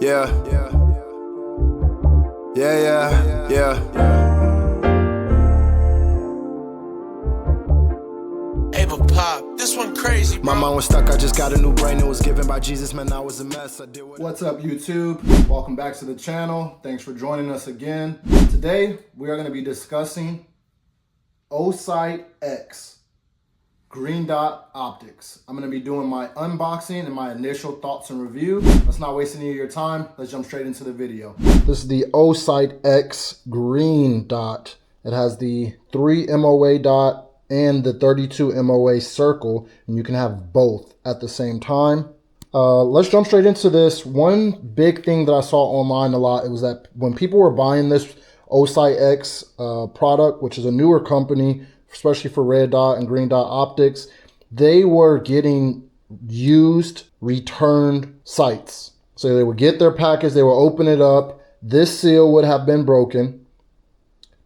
Yeah, yeah. Ava Pop, this one crazy, bro. My mind was stuck, I just got a new brain. It was given by Jesus, man, I was a mess. What's up, YouTube? Welcome back to the channel. Thanks for joining us again. Today, we are going to be discussing Osight X Green Dot Optics. I'm going to be doing my unboxing and my initial thoughts and review. Let's not waste any of your time. Let's jump straight into the video. This is the Osight X Green Dot. It has the 3 MOA dot and the 32 MOA circle, and you can have both at the same time. Let's jump straight into this. One big thing that I saw online a lot, it was that when people were buying this Osight X product, which is a newer company, especially for red dot and green dot optics, they were getting used returned sights. So they would get their package, they would open it up, this seal would have been broken.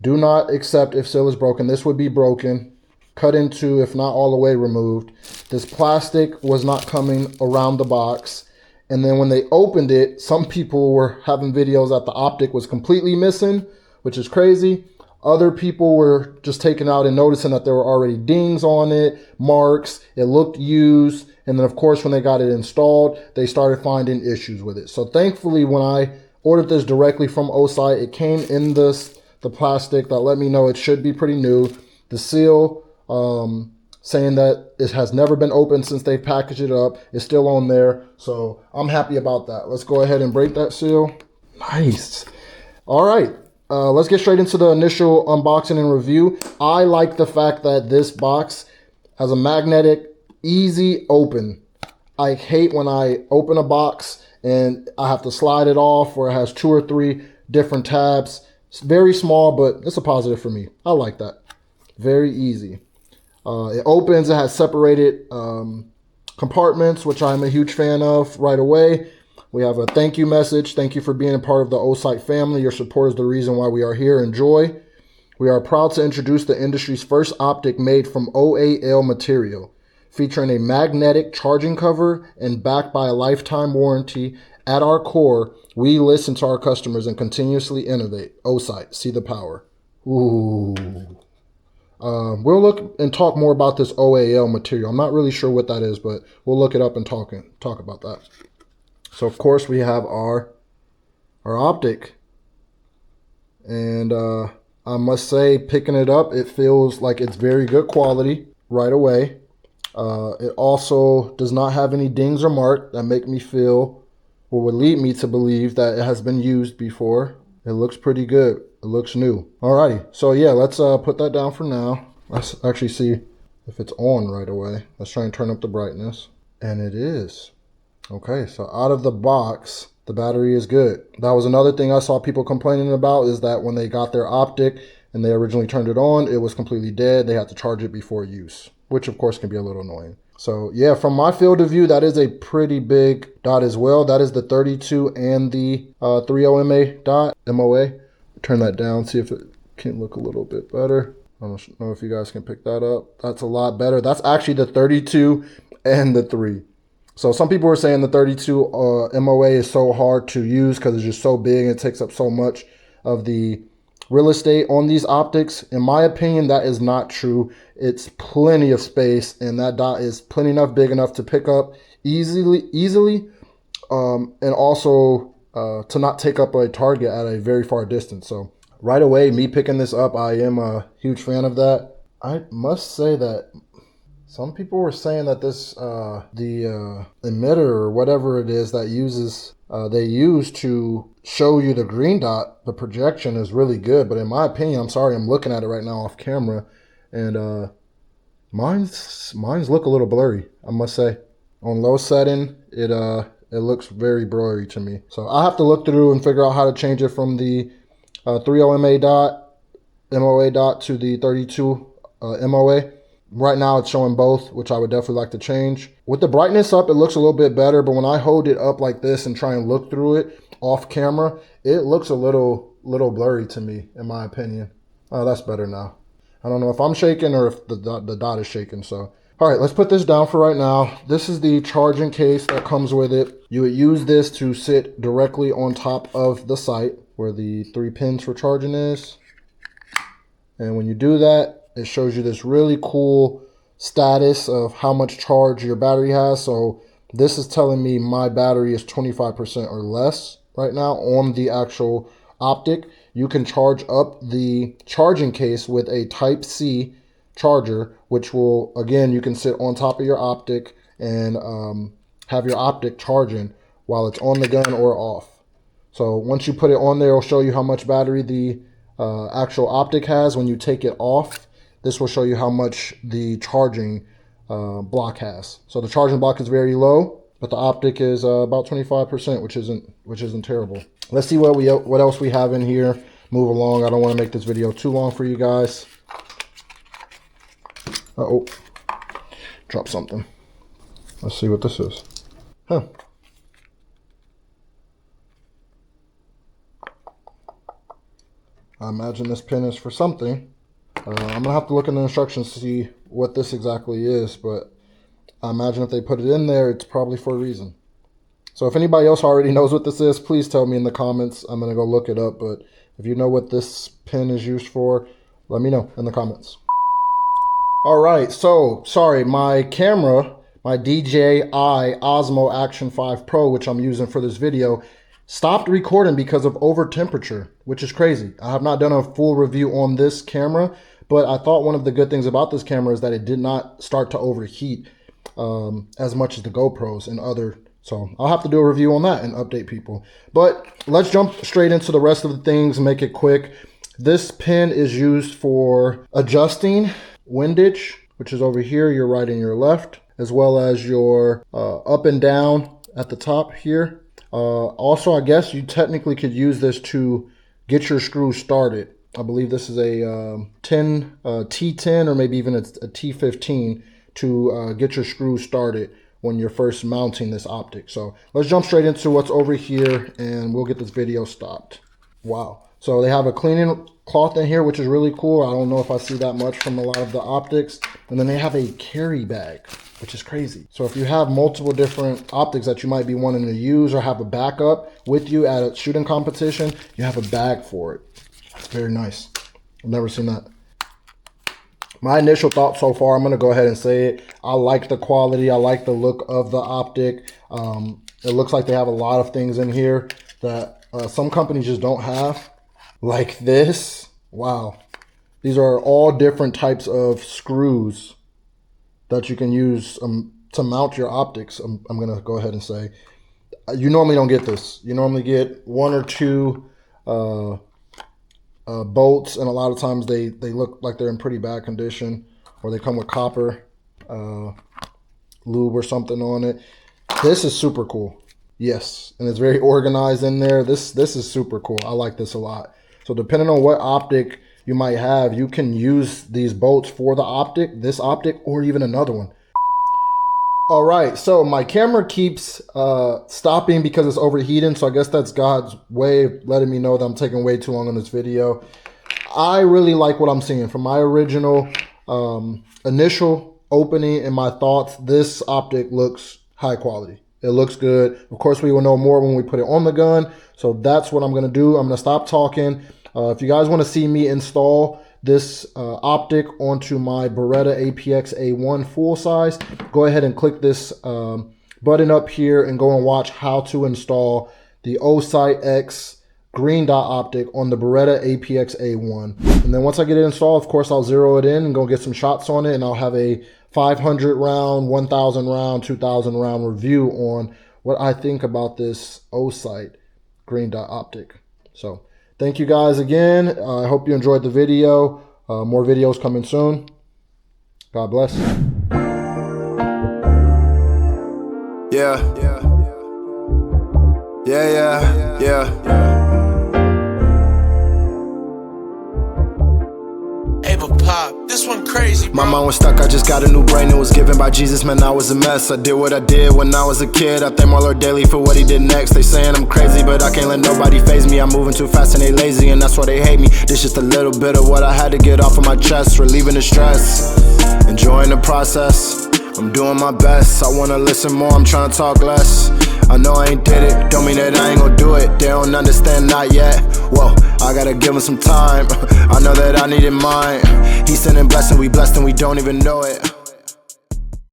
Do not accept if seal is broken. This would be broken, cut into, if not all the way removed. This plastic was not coming around the box. And then when they opened it, some people were having videos that the optic was completely missing, which is crazy. Other people were just taking out and noticing that there were already dings on it, marks, it looked used. And then of course, when they got it installed, they started finding issues with it. So thankfully, when I ordered this directly from Osight, it came in the plastic that let me know it should be pretty new. The seal, saying that it has never been opened since they packaged it up, is still on there. So I'm happy about that. Let's go ahead and break that seal. Nice. All right. Let's get straight into the initial unboxing and review. I like the fact that this box has a magnetic, easy open. I hate when I open a box and I have to slide it off, or it has 2 or 3 different tabs. It's very small, but it's a positive for me. I like that. Very easy. It opens, it has separated compartments, which I'm a huge fan of right away. We have a thank you message. Thank you for being a part of the Osight family. Your support is the reason why we are here. Enjoy. We are proud to introduce the industry's first optic made from OAL material, featuring a magnetic charging cover and backed by a lifetime warranty. At our core, we listen to our customers and continuously innovate. Osight, see the power. Ooh. We'll look and talk more about this OAL material. I'm not really sure what that is, but we'll look it up and talk about that. So of course we have our optic, and I must say, picking it up, it feels like it's very good quality right away. It also does not have any dings or marks that make me feel, or would lead me to believe, that it has been used before. It looks pretty good. It looks new. Alrighty, so yeah, let's put that down for now. Let's actually see if it's on right away. Let's try and turn up the brightness, and it is. Okay, so out of the box, the battery is good. That was another thing I saw people complaining about, is that when they got their optic and they originally turned it on, it was completely dead. They had to charge it before use, which of course can be a little annoying. So yeah, from my field of view, that is a pretty big dot as well. That is the 32 and the 30 dot, MOA. Turn that down, see if it can look a little bit better. I don't know if you guys can pick that up. That's a lot better. That's actually the 32 and the 3. So some people were saying the 32 MOA is so hard to use because it's just so big and it takes up so much of the real estate on these optics. In my opinion, that is not true. It's plenty of space, and that dot is plenty enough big enough to pick up easily, and also to not take up a target at a very far distance. So right away, me picking this up, I am a huge fan of that. I must say that some people were saying that this, the emitter or whatever it is that they use to show you the green dot, the projection is really good. But in my opinion, I'm sorry, I'm looking at it right now off camera, and mine's look a little blurry, I must say. On low setting, it looks very blurry to me. So I have to look through and figure out how to change it from the 30 MOA dot to the 32 MOA. Right now it's showing both, which I would definitely like to change. With the brightness up, it looks a little bit better, but when I hold it up like this and try and look through it off camera, it looks a little blurry to me, in my opinion. Oh, that's better now. I don't know if I'm shaking or if the dot is shaking, so All right, let's put this down for right now. This is the charging case that comes with it. You would use this to sit directly on top of the sight where the 3 pins for charging is. And when you do that, it shows you this really cool status of how much charge your battery has. So this is telling me my battery is 25% or less right now on the actual Optic. You can charge up the charging case with a Type-C charger, which will, again, you can sit on top of your Optic and have your Optic charging while it's on the gun or off. So once you put it on there, it'll show you how much battery the actual Optic has. When you take it off, this will show you how much the charging block has. So the charging block is very low, but the Optic is about 25%, which isn't terrible. Let's see what else we have in here. Move along. I don't want to make this video too long for you guys. Uh-oh, drop something. Let's see what this is. Huh. I imagine this pin is for something. I'm gonna have to look in the instructions to see what this exactly is, but I imagine if they put it in there, it's probably for a reason. So if anybody else already knows what this is, please tell me in the comments. I'm gonna go look it up, but if you know what this pin is used for, let me know in the comments. All right, so sorry, my camera, my DJI Osmo Action 5 Pro, which I'm using for this video, stopped recording because of over temperature, which is crazy. I have not done a full review on this camera, but I thought one of the good things about this camera is that it did not start to overheat as much as the GoPros and other. So I'll have to do a review on that and update people. But let's jump straight into the rest of the things and make it quick. This pin is used for adjusting windage, which is over here, your right and your left, as well as your up and down at the top here. Also, I guess you technically could use this to get your screws started. I believe this is a T10 or maybe even a T15 to get your screws started when you're first mounting this Optic. So let's jump straight into what's over here and we'll get this video stopped. Wow. So they have a cleaning cloth in here, which is really cool. I don't know if I see that much from a lot of the Optics. And then they have a carry bag, which is crazy. So if you have multiple different Optics that you might be wanting to use or have a backup with you at a shooting competition, you have a bag for it. It's very nice. I've never seen that. My initial thought so far, I'm going to go ahead and say it. I like the quality. I like the look of the Optic. It looks like they have a lot of things in here that some companies just don't have. Like this. Wow. These are all different types of screws that you can use to mount your Optics. I'm going to go ahead and say. You normally don't get this. You normally get 1 or 2 bolts, and a lot of times they look like they're in pretty bad condition, or they come with copper lube or something on it. This is super cool. Yes, and it's very organized in there. This is super cool. I like this a lot. So depending on what Optic you might have, you can use these bolts for the Optic, this Optic, or even another one. All right, so my camera keeps stopping because it's overheating, so I guess that's God's way of letting me know that I'm taking way too long on this video. I really like what I'm seeing. From my original initial opening and my thoughts, this Optic looks high quality. It looks good. Of course, we will know more when we put it on the gun, so that's what I'm going to do. I'm going to stop talking. If you guys want to see me install this Optic onto my Beretta APX A1 full size, go ahead and click this button up here and go and watch how to install the Osight X green dot Optic on the Beretta APX A1. And then once I get it installed, of course, I'll zero it in and go get some shots on it, and I'll have a 500 round, 1,000 round, 2,000 round review on what I think about this Osight green dot Optic. So thank you guys again. I hope you enjoyed the video. More videos coming soon. God bless. Yeah. Pop, this one crazy, bro. My mind was stuck, I just got a new brain. It was given by Jesus, man, I was a mess. I did what I did when I was a kid. I thank my Lord daily for what he did next. They saying I'm crazy, but I can't let nobody faze me. I'm moving too fast and they lazy, and that's why they hate me. This just a little bit of what I had to get off of my chest, relieving the stress, enjoying the process. I'm doing my best, I wanna listen more, I'm trying to talk less. I know I ain't did it, don't mean that I ain't gon' do it. They don't understand, not yet. Whoa, I gotta give them some time. I know that I needed mine. He's sending blessing, we blessed and we don't even know it.